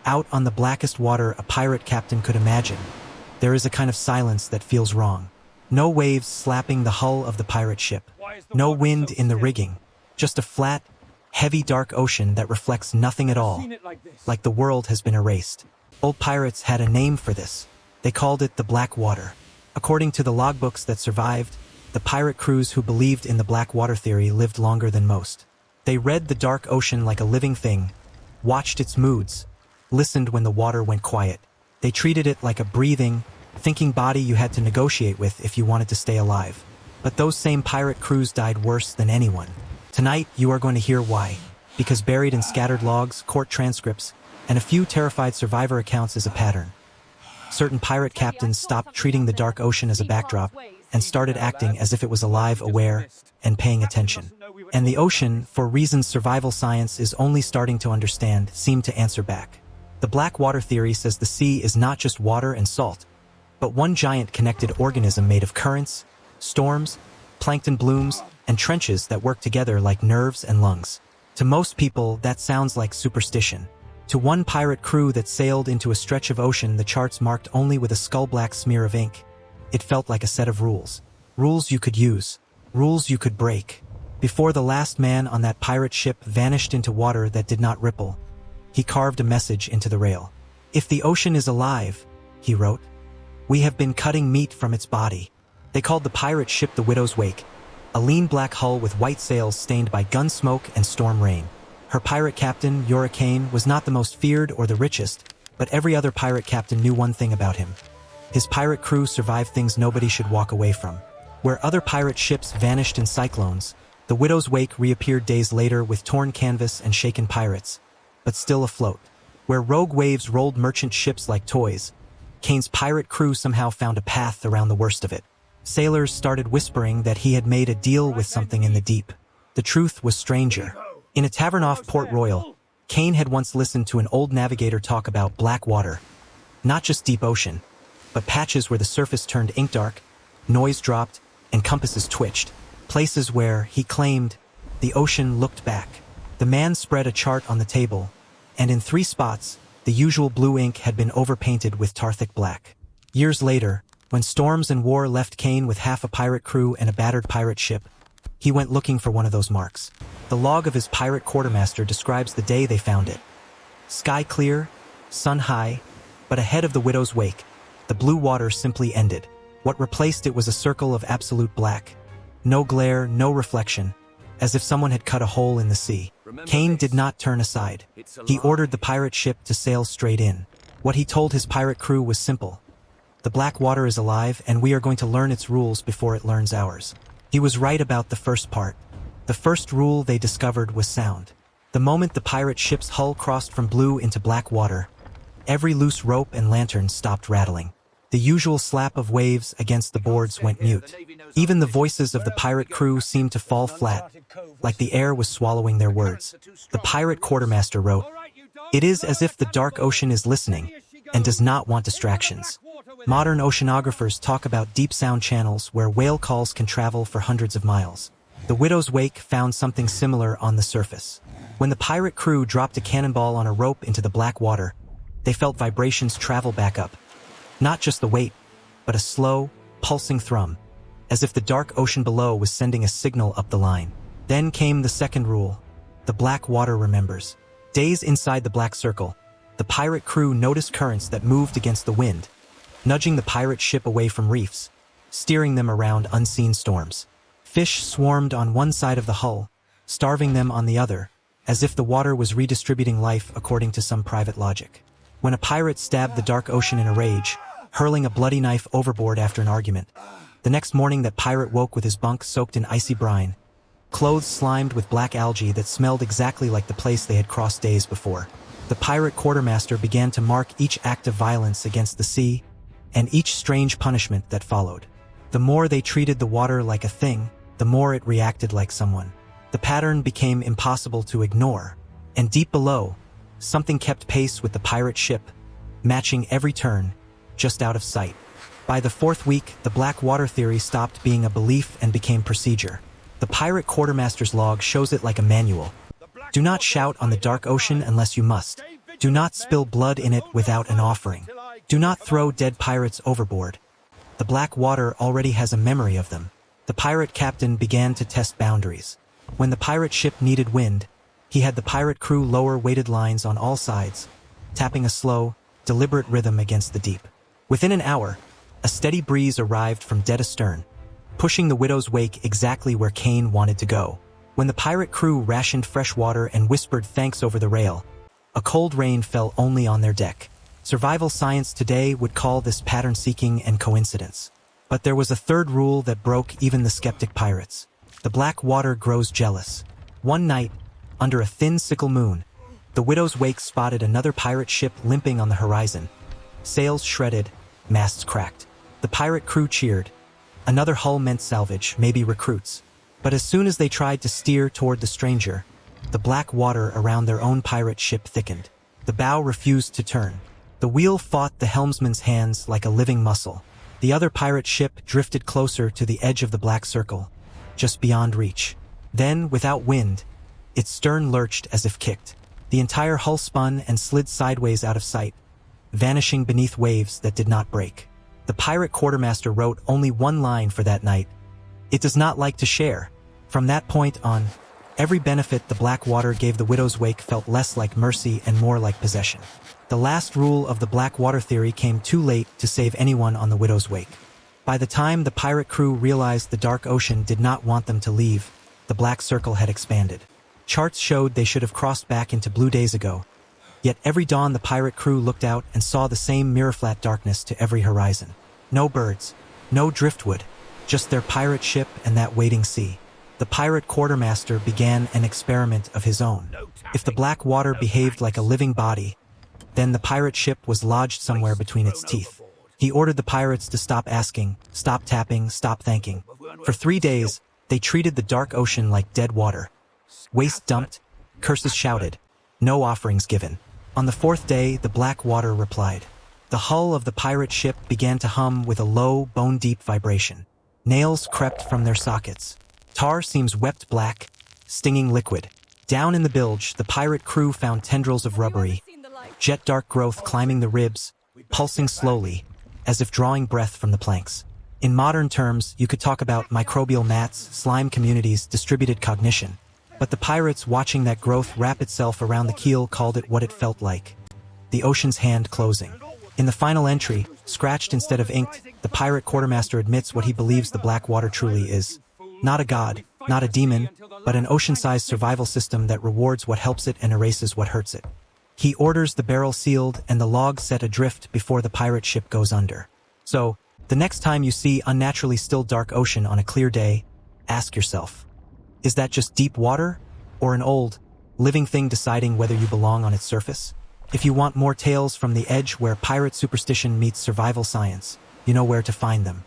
Out on the blackest water a pirate captain could imagine, there is a kind of silence that feels wrong. No waves slapping the hull of the pirate ship. No wind in the rigging. Just a flat, heavy dark ocean that reflects nothing at all. Like the world has been erased. Old pirates had a name for this. They called it the Black Water. According to the logbooks that survived, the pirate crews who believed in the Black Water theory lived longer than most. They read the dark ocean like a living thing, watched its moods, listened when the water went quiet. They treated it like a breathing, thinking body you had to negotiate with if you wanted to stay alive. But those same pirate crews died worse than anyone. Tonight, you are going to hear why. Because buried in scattered logs, court transcripts, and a few terrified survivor accounts is a pattern. Certain pirate captains stopped treating the dark ocean as a backdrop and started acting as if it was alive, aware, and paying attention. And the ocean, for reasons survival science is only starting to understand, seemed to answer back. The Black Water theory says the sea is not just water and salt, but one giant connected organism made of currents, storms, plankton blooms, and trenches that work together like nerves and lungs. To most people, that sounds like superstition. To one pirate crew that sailed into a stretch of ocean the charts marked only with a skull-black smear of ink, it felt like a set of rules. Rules you could use. Rules you could break. Before the last man on that pirate ship vanished into water that did not ripple, he carved a message into the rail. "If the ocean is alive," he wrote, "we have been cutting meat from its body." They called the pirate ship the Widow's Wake, a lean black hull with white sails stained by gun smoke and storm rain. Her pirate captain, Jorah Caine, was not the most feared or the richest, but every other pirate captain knew one thing about him. His pirate crew survived things nobody should walk away from. Where other pirate ships vanished in cyclones, the Widow's Wake reappeared days later with torn canvas and shaken pirates, but still afloat. Where rogue waves rolled merchant ships like toys, Caine's pirate crew somehow found a path around the worst of it. Sailors started whispering that he had made a deal with something in the deep. The truth was stranger. In a tavern off Port Royal, Caine had once listened to an old navigator talk about black water. Not just deep ocean, but patches where the surface turned ink dark, noise dropped, and compasses twitched. Places where, he claimed, the ocean looked back. The man spread a chart on the table, and in 3 spots, the usual blue ink had been overpainted with tar-thick black. Years later, when storms and war left Caine with half a pirate crew and a battered pirate ship, he went looking for one of those marks. The log of his pirate quartermaster describes the day they found it. Sky clear, sun high, but ahead of the Widow's Wake, the blue water simply ended. What replaced it was a circle of absolute black. No glare, no reflection, as if someone had cut a hole in the sea. Caine did not turn aside. He ordered the pirate ship to sail straight in. What he told his pirate crew was simple. The black water is alive, and we are going to learn its rules before it learns ours. He was right about the first part. The first rule they discovered was sound. The moment the pirate ship's hull crossed from blue into black water, every loose rope and lantern stopped rattling. The usual slap of waves against the boards went mute. Even the voices of the pirate crew seemed to fall flat, like the air was swallowing their words. The pirate quartermaster wrote, "It is as if the dark ocean is listening and does not want distractions." Modern oceanographers talk about deep sound channels where whale calls can travel for hundreds of miles. The Widow's Wake found something similar on the surface. When the pirate crew dropped a cannonball on a rope into the black water, they felt vibrations travel back up. Not just the weight, but a slow, pulsing thrum, as if the dark ocean below was sending a signal up the line. Then came the second rule. The black water remembers. Days inside the black circle, the pirate crew noticed currents that moved against the wind, nudging the pirate ship away from reefs, steering them around unseen storms. Fish swarmed on one side of the hull, starving them on the other, as if the water was redistributing life according to some private logic. When a pirate stabbed the dark ocean in a rage, hurling a bloody knife overboard after an argument, the next morning that pirate woke with his bunk soaked in icy brine, clothes slimed with black algae that smelled exactly like the place they had crossed days before. The pirate quartermaster began to mark each act of violence against the sea, and each strange punishment that followed. The more they treated the water like a thing, the more it reacted like someone. The pattern became impossible to ignore, and deep below, something kept pace with the pirate ship, matching every turn, just out of sight. By the 4th week, the black water theory stopped being a belief and became procedure. The pirate quartermaster's log shows it like a manual. Do not shout on the dark ocean unless you must. Do not spill blood in it without an offering. Do not throw dead pirates overboard. The black water already has a memory of them. The pirate captain began to test boundaries. When the pirate ship needed wind, he had the pirate crew lower weighted lines on all sides, tapping a slow, deliberate rhythm against the deep. Within an hour, a steady breeze arrived from dead astern, pushing the Widow's Wake exactly where Caine wanted to go. When the pirate crew rationed fresh water and whispered thanks over the rail, a cold rain fell only on their deck. Survival science today would call this pattern-seeking and coincidence. But there was a third rule that broke even the skeptic pirates. The black water grows jealous. One night, under a thin sickle moon, the Widow's Wake spotted another pirate ship limping on the horizon. Sails shredded, masts cracked. The pirate crew cheered. Another hull meant salvage, maybe recruits. But as soon as they tried to steer toward the stranger, the black water around their own pirate ship thickened. The bow refused to turn. The wheel fought the helmsman's hands like a living muscle. The other pirate ship drifted closer to the edge of the black circle, just beyond reach. Then, without wind, its stern lurched as if kicked. The entire hull spun and slid sideways out of sight, vanishing beneath waves that did not break. The pirate quartermaster wrote only one line for that night: "It does not like to share." From that point on, every benefit the black water gave the Widow's Wake felt less like mercy and more like possession. The last rule of the black water theory came too late to save anyone on the Widow's Wake. By the time the pirate crew realized the dark ocean did not want them to leave, the black circle had expanded. Charts showed they should have crossed back into blue days ago. Yet every dawn the pirate crew looked out and saw the same mirror-flat darkness to every horizon. No birds, no driftwood, just their pirate ship and that waiting sea. The pirate quartermaster began an experiment of his own. If the black water behaved like a living body, then the pirate ship was lodged somewhere between its teeth. He ordered the pirates to stop asking, stop tapping, stop thanking. For 3 days, they treated the dark ocean like dead water. Waste dumped, curses shouted, no offerings given. On the 4th day, the black water replied. The hull of the pirate ship began to hum with a low, bone-deep vibration. Nails crept from their sockets. Tar seams wept black, stinging liquid. Down in the bilge, the pirate crew found tendrils of rubbery, jet-dark growth climbing the ribs, pulsing slowly, as if drawing breath from the planks. In modern terms, you could talk about microbial mats, slime communities, distributed cognition. But the pirates watching that growth wrap itself around the keel called it what it felt like: the ocean's hand closing. In the final entry, scratched instead of inked, the pirate quartermaster admits what he believes the black water truly is. Not a god, not a demon, but an ocean-sized survival system that rewards what helps it and erases what hurts it. He orders the barrel sealed and the log set adrift before the pirate ship goes under. So, the next time you see unnaturally still dark ocean on a clear day, ask yourself, is that just deep water, or an old, living thing deciding whether you belong on its surface? If you want more tales from the edge where pirate superstition meets survival science, you know where to find them.